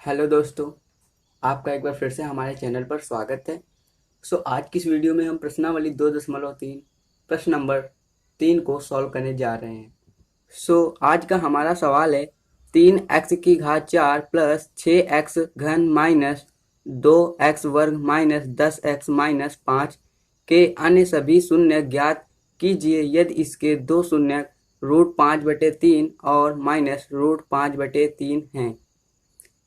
Hello दोस्तों, आपका एक बार फिर से हमारे चैनल पर स्वागत है। आज की इस वीडियो में हम प्रश्नावली 2.3 प्रश्न नंबर 3 को सॉल्व करने जा रहे हैं। आज का हमारा सवाल है 3x⁴ प्लस 6x घन माइनस 2x वर्ग माइनस 10x माइनस 5 के अन्य सभी शून्य ज्ञात कीजिए यदि इसके दो शून्य √5/3 और माइनस √5/3 हैं।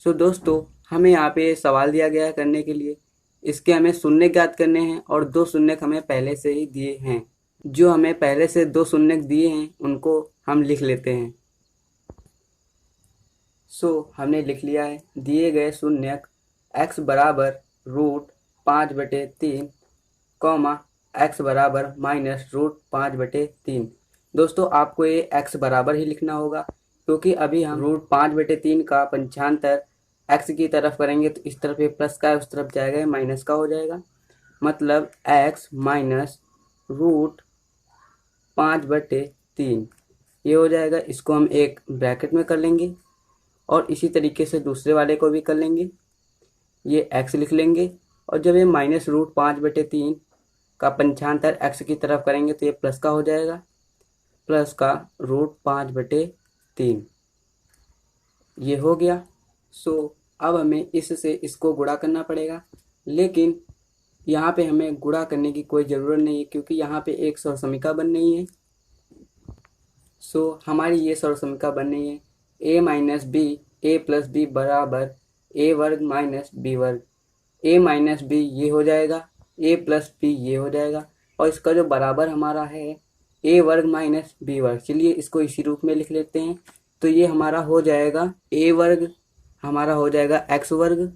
दोस्तों, हमें यहाँ पे सवाल दिया गया है करने के लिए। इसके हमें शून्य ज्ञात करने हैं और दो शून्य हमें पहले से ही दिए हैं। जो हमें पहले से दो शून्य दिए हैं उनको हम लिख लेते हैं। हमने लिख लिया है दिए गए शून्य x बराबर √5/3 कॉमा x बराबर माइनस √5/3। दोस्तों, आपको ये x बराबर ही लिखना होगा क्योंकि अभी हम √5/3 का पंचांतर x की तरफ करेंगे तो इस तरफ ये प्लस का है, उस तरफ जाएगा ये माइनस का हो जाएगा। मतलब x माइनस √5/3 ये हो जाएगा। इसको हम एक ब्रैकेट में कर लेंगे और इसी तरीके से दूसरे वाले को भी कर लेंगे। ये x लिख लेंगे और जब ये माइनस √5/3 का पंचांतर x की तरफ करेंगे तो ये प्लस का हो जाएगा, प्लस का √5/3 ये हो गया। अब हमें इससे इसको गुणा करना पड़ेगा, लेकिन यहाँ पे हमें गुणा करने की कोई ज़रूरत नहीं है क्योंकि यहाँ पे एक सर्वसमीका बन रही है। हमारी ये सर्वसमीका बन रही है a minus B A plus B बराबर a वर्ग माइनस बी वर्ग। a माइनस बी ये हो जाएगा, a प्लस बी ये हो जाएगा और इसका जो बराबर हमारा है a वर्ग माइनस बी वर्ग। चलिए इसको इसी रूप में लिख लेते हैं। तो ये हमारा हो जाएगा a वर्ग हमारा हो जाएगा x वर्ग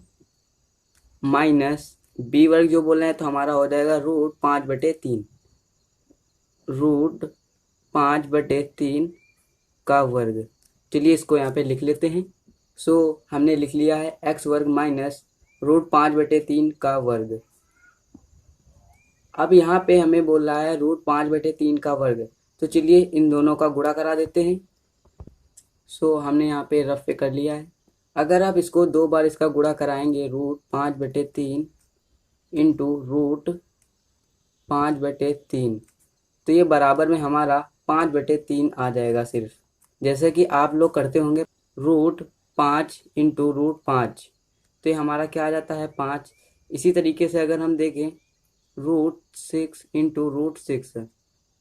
माइनस बी वर्ग जो बोल रहे हैं तो हमारा हो जाएगा √5/3 √5/3 का वर्ग। चलिए इसको यहाँ पे लिख लेते हैं। हमने लिख लिया है x वर्ग माइनस √5/3 का वर्ग। अब यहाँ पे हमें बोल रहा है √5/3 का वर्ग, तो चलिए इन दोनों का गुणा करा देते हैं। हमने यहाँ पे रफ पे कर लिया है। अगर आप इसको दो बार इसका गुणा कराएंगे √5/3 इंटू √5/3 तो ये बराबर में हमारा 5/3 आ जाएगा। सिर्फ जैसे कि आप लोग करते होंगे √5 इंटू √5 तो ये हमारा क्या आ जाता है 5। इसी तरीके से अगर हम देखें √6 इंटू √6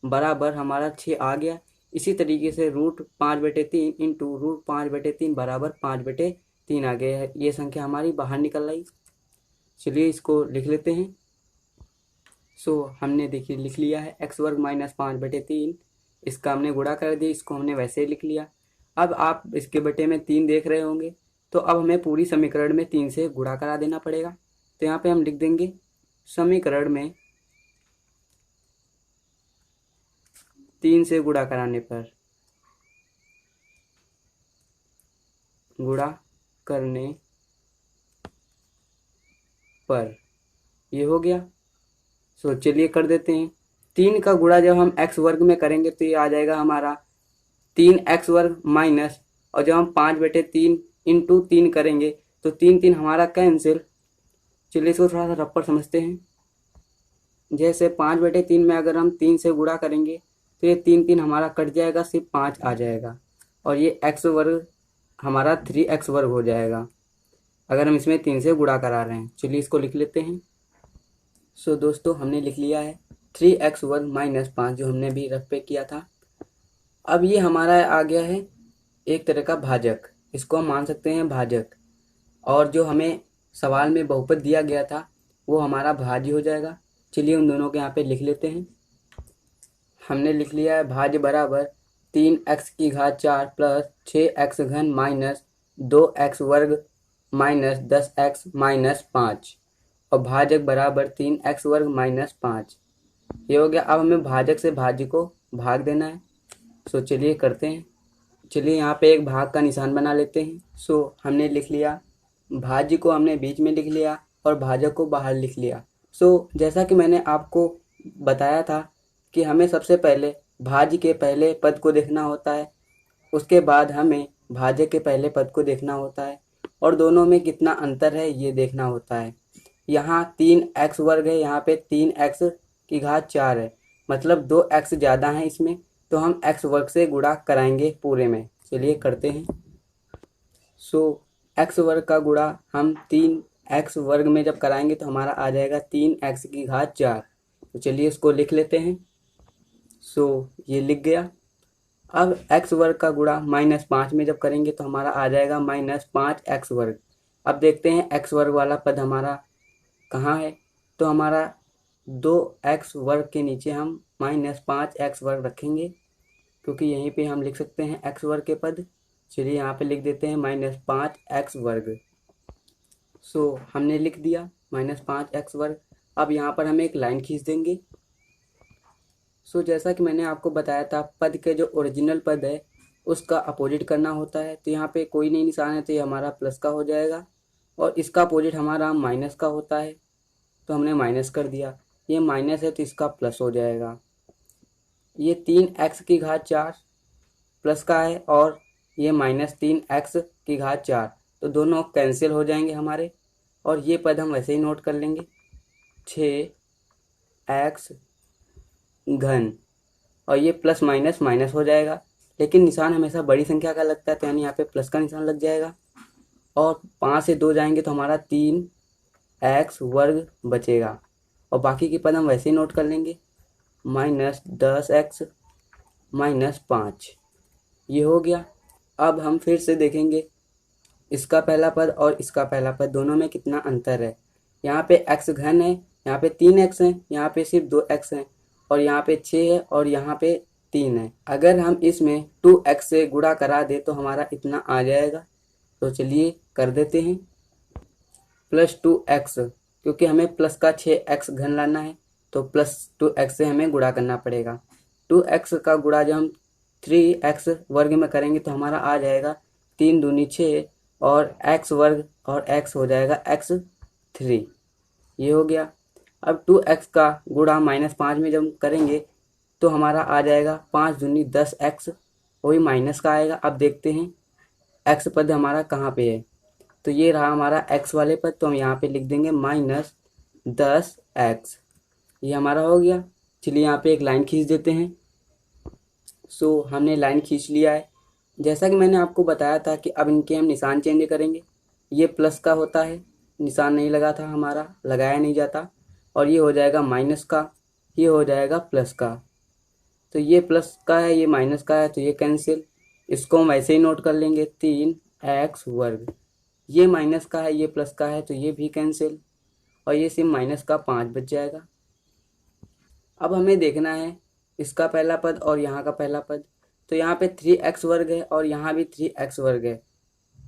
बराबर हमारा 6 आ गया। इसी तरीके से √5/3 इंटू √5/3 बराबर 5/3 आ गया है। ये संख्या हमारी बाहर निकल आई। चलिए इसको लिख लेते हैं। हमने देखिए लिख लिया है x वर्ग माइनस 5/3। इसका हमने गुणा कर दिया, इसको हमने वैसे ही लिख लिया। अब आप इसके बटे में 3 देख रहे होंगे, तो अब हमें पूरी समीकरण में 3 से गुणा करा देना पड़ेगा। तो यहाँ पे हम लिख देंगे समीकरण में 3 से गुणा कराने पर ये हो गया। चलिए कर देते हैं। 3 का गुणा जब हम x वर्ग में करेंगे तो ये आ जाएगा हमारा 3x वर्ग माइनस, और जब हम 5/3 इंटू 3 करेंगे तो 3 हमारा कैंसिल। चलिए इसको थोड़ा सा रफ्पर समझते हैं। जैसे 5/3 में अगर हम 3 से गुणा करेंगे तो ये 3 हमारा कट जाएगा, सिर्फ 5 आ जाएगा और ये x वर्ग हमारा 3x वर्ग हो जाएगा अगर हम इसमें 3 से गुणा करा रहे हैं। चलिए इसको लिख लेते हैं। दोस्तों, हमने लिख लिया है 3x वर्ग माइनस 5 जो हमने भी रफ पे किया था। अब ये हमारा आ गया है एक तरह का भाजक, इसको हम मान सकते हैं भाजक, और जो हमें सवाल में बहुपद दिया गया था वो हमारा भाज्य हो जाएगा। चलिए उन दोनों के यहाँ पे लिख लेते हैं। हमने लिख लिया है भाज्य बराबर 3x⁴ प्लस 6x घन माइनस 2x वर्ग माइनस 10x माइनस 5 और भाजक बराबर 3x वर्ग माइनस 5 ये हो गया। अब हमें भाजक से भाज्य को भाग देना है। चलिए करते हैं। चलिए यहाँ पे एक भाग का निशान बना लेते हैं। हमने लिख लिया भाज्य को हमने बीच में लिख लिया और भाजक को बाहर लिख लिया। जैसा कि मैंने आपको बताया था कि हमें सबसे पहले भाज्य के पहले पद को देखना होता है, उसके बाद हमें भाजक के पहले पद को देखना होता है। और दोनों में कितना अंतर है ये देखना होता है। यहाँ 3x² है, यहाँ पे 3x⁴ है, मतलब 2x ज़्यादा है इसमें, तो हम x² से गुणा कराएंगे पूरे में। चलिए करते हैं। सो x² का गुणा हम 3x² में जब कराएंगे तो हमारा आ जाएगा 3x⁴। तो चलिए इसको लिख लेते हैं। सो ये लिख गया। अब x² का गुणा -5 में जब करेंगे तो हमारा आ जाएगा -5x²। अब देखते हैं x² वाला पद हमारा कहाँ है। तो हमारा 2x² के नीचे हम -5x² रखेंगे, क्योंकि यहीं पे हम लिख सकते हैं x² के पद। चलिए यहाँ पे लिख देते हैं -5x²। सो हमने लिख दिया -5x²। अब यहाँ पर हम एक लाइन खींच देंगे। सो जैसा कि मैंने आपको बताया था, पद के जो ओरिजिनल पद है उसका अपोजिट करना होता है। तो यहाँ पे कोई नहीं निशान है तो ये हमारा प्लस का हो जाएगा, और इसका अपोजिट हमारा माइनस का होता है, तो हमने माइनस कर दिया। ये माइनस है तो इसका प्लस हो जाएगा। ये 3x⁴ प्लस का है, और ये -3x⁴, तो दोनों कैंसिल हो जाएंगे हमारे। और ये पद हम वैसे ही नोट कर लेंगे, 6x⁴, और ये प्लस माइनस माइनस हो जाएगा, लेकिन निशान हमेशा बड़ी संख्या का लगता है, तो यानी यहाँ पे प्लस का निशान लग जाएगा। और 5 से 2 जाएंगे तो हमारा 3x² बचेगा, और बाकी के पद हम वैसे ही नोट कर लेंगे, -10x -5। ये हो गया। अब हम फिर से देखेंगे इसका पहला पद और इसका पहला पद, दोनों में कितना अंतर है। यहाँ पे x³ है, यहाँ पे 3x है, यहाँ पे सिर्फ 2x है, और यहाँ पे 6 है, और यहाँ पे 3 है। अगर हम इसमें 2x से गुणा करा दे तो हमारा इतना आ जाएगा। तो चलिए कर देते हैं, +2x, क्योंकि हमें प्लस का 6x³ लाना है, तो +2x से हमें गुणा करना पड़ेगा। 2x का गुणा जब हम 3x² में करेंगे तो हमारा आ जाएगा 3 दूनी 6, और x² और x हो जाएगा x⁴। ये हो गया। अब 2x का गुणा -5 में जब करेंगे तो हमारा आ जाएगा 5 दूनी 10x, वही माइनस का आएगा। अब देखते हैं x पद हमारा कहाँ पे है। तो ये रहा हमारा x वाले पद, तो हम यहाँ पे लिख देंगे -10x। ये हमारा हो गया। चलिए यहाँ पे एक लाइन खींच देते हैं। सो हमने लाइन खींच लिया है। जैसा कि मैंने आपको बताया था कि अब इनके हम निशान चेंज करेंगे। ये प्लस का होता है, निशान नहीं लगा था हमारा, लगाया नहीं जाता, और ये हो जाएगा माइनस का, ये हो जाएगा प्लस का। तो ये प्लस का है, ये माइनस का है, तो ये कैंसिल। इसको हम ऐसे ही नोट कर लेंगे, 3x²। ये माइनस का है, ये प्लस का है, तो ये भी कैंसिल, और ये सिर्फ माइनस का 5 बच जाएगा। अब हमें देखना है इसका पहला पद और यहाँ का पहला पद। तो यहाँ पे 3x² है, और यहाँ भी 3x² है,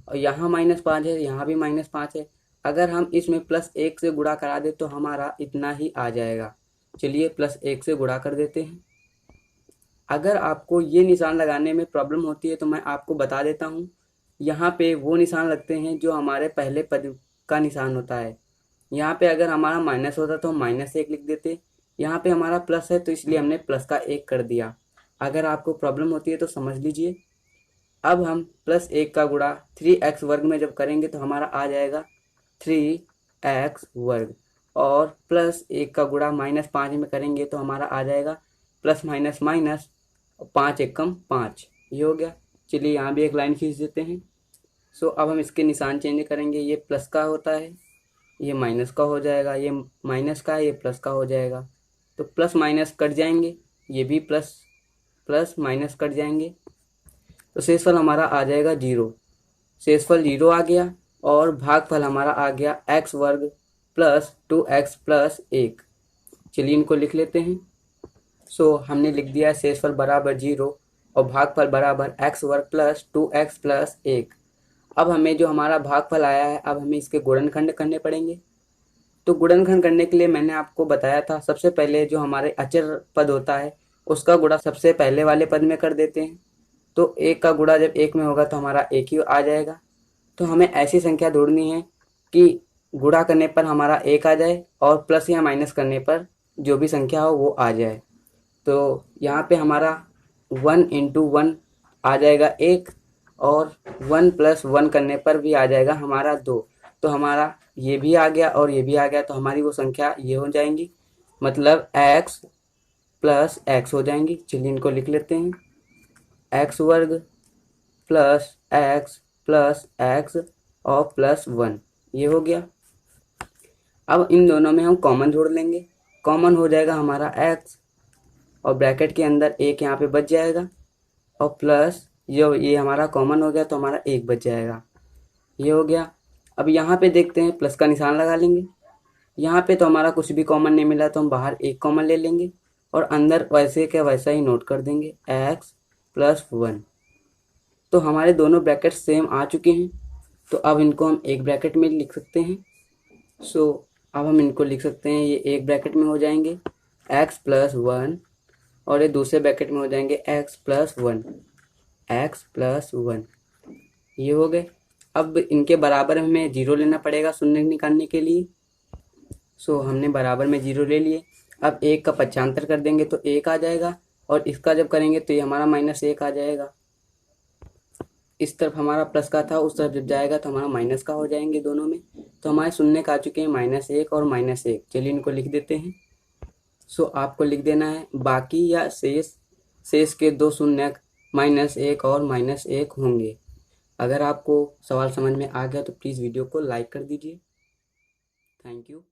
और यहाँ -5 है, यहाँ भी -5 है। अगर हम इसमें +1 से गुणा करा दे तो हमारा इतना ही आ जाएगा। चलिए +1 से गुणा कर देते हैं। अगर आपको ये निशान लगाने में प्रॉब्लम होती है तो मैं आपको बता देता हूँ। यहाँ पे वो निशान लगते हैं जो हमारे पहले पद का निशान होता है। यहाँ पे अगर हमारा माइनस होता तो हम -1 लिख देते। यहाँ पे हमारा प्लस है तो इसलिए हमने प्लस का 1 कर दिया। अगर आपको प्रॉब्लम होती है तो समझ लीजिए। अब हम +1 का गुणा 3x² में जब करेंगे तो हमारा आ जाएगा 3x², और +1 का गुणा -5 में करेंगे तो हमारा आ जाएगा प्लस माइनस माइनस, 5 एकम 5। ये हो गया। चलिए यहाँ भी एक लाइन खींच देते हैं। सो अब हम इसके निशान चेंज करेंगे। ये प्लस का होता है, ये माइनस का हो जाएगा, ये माइनस का है, ये प्लस का हो जाएगा। तो प्लस माइनस कट जाएंगे, ये भी प्लस प्लस माइनस कट जाएंगे, तो शेषफल हमारा आ जाएगा 0। शेषफल 0 आ गया, और भागफल हमारा आ गया x² + 2x + 1। चलिए इनको लिख लेते हैं। सो हमने लिख दिया शेषफल बराबर 0 और भागफल बराबर x² + 2x + 1। अब हमें जो हमारा भागफल आया है, अब हमें इसके गुणनखंड करने पड़ेंगे। तो गुणनखंड करने के लिए मैंने आपको बताया था, सबसे पहले जो हमारे अचर पद होता है उसका गुणा सबसे पहले वाले पद में कर देते हैं। तो 1 का गुणा जब 1 में होगा तो हमारा 1 ही आ जाएगा। तो हमें ऐसी संख्या ढूंढनी है कि गुणा करने पर हमारा 1 आ जाए, और प्लस या माइनस करने पर जो भी संख्या हो वो आ जाए। तो यहाँ पे हमारा 1 × 1 आ जाएगा 1, और 1 + 1 करने पर भी आ जाएगा हमारा 2। तो हमारा ये भी आ गया और ये भी आ गया, तो हमारी वो संख्या ये हो जाएंगी, मतलब x + x हो जाएंगी। चलिए इनको लिख लेते हैं, x² + x + x और +1, ये हो गया। अब इन दोनों में हम कॉमन जोड़ लेंगे, कॉमन हो जाएगा हमारा x और ब्रैकेट के अंदर एक यहाँ पे बच जाएगा और प्लस ये हमारा कॉमन हो गया तो हमारा 1 बच जाएगा, ये हो गया। अब यहाँ पे देखते हैं, प्लस का निशान लगा लेंगे। यहाँ पे तो हमारा कुछ भी कॉमन नहीं मिला तो हम बाहर एक कॉमन ले लेंगे और अंदर वैसे के वैसा ही नोट कर देंगे x + 1। तो हमारे दोनों ब्रैकेट सेम आ चुके हैं, तो अब इनको हम एक ब्रैकेट में लिख सकते हैं। अब हम इनको लिख सकते हैं, ये एक ब्रैकेट में हो जाएंगे x + 1 और ये दूसरे ब्रैकेट में हो जाएंगे x + 1, x + 1, ये हो गए। अब इनके बराबर हमें 0 लेना पड़ेगा शून्य निकालने के लिए। हमने बराबर में 0 ले लिए। अब 1 का पक्षांतर कर देंगे तो 1 आ जाएगा और इसका जब करेंगे तो ये हमारा -1 आ जाएगा। इस तरफ हमारा प्लस का था, उस तरफ जब जाएगा तो हमारा माइनस का हो जाएंगे दोनों में। तो हमारे शून्य का आ चुके हैं -1 और -1। चलिए इनको लिख देते हैं। आपको लिख देना है बाकी या शेष के 2 शून्य -1 और -1 होंगे। अगर आपको सवाल समझ में आ गया तो प्लीज़ वीडियो को लाइक कर दीजिए। Thank you.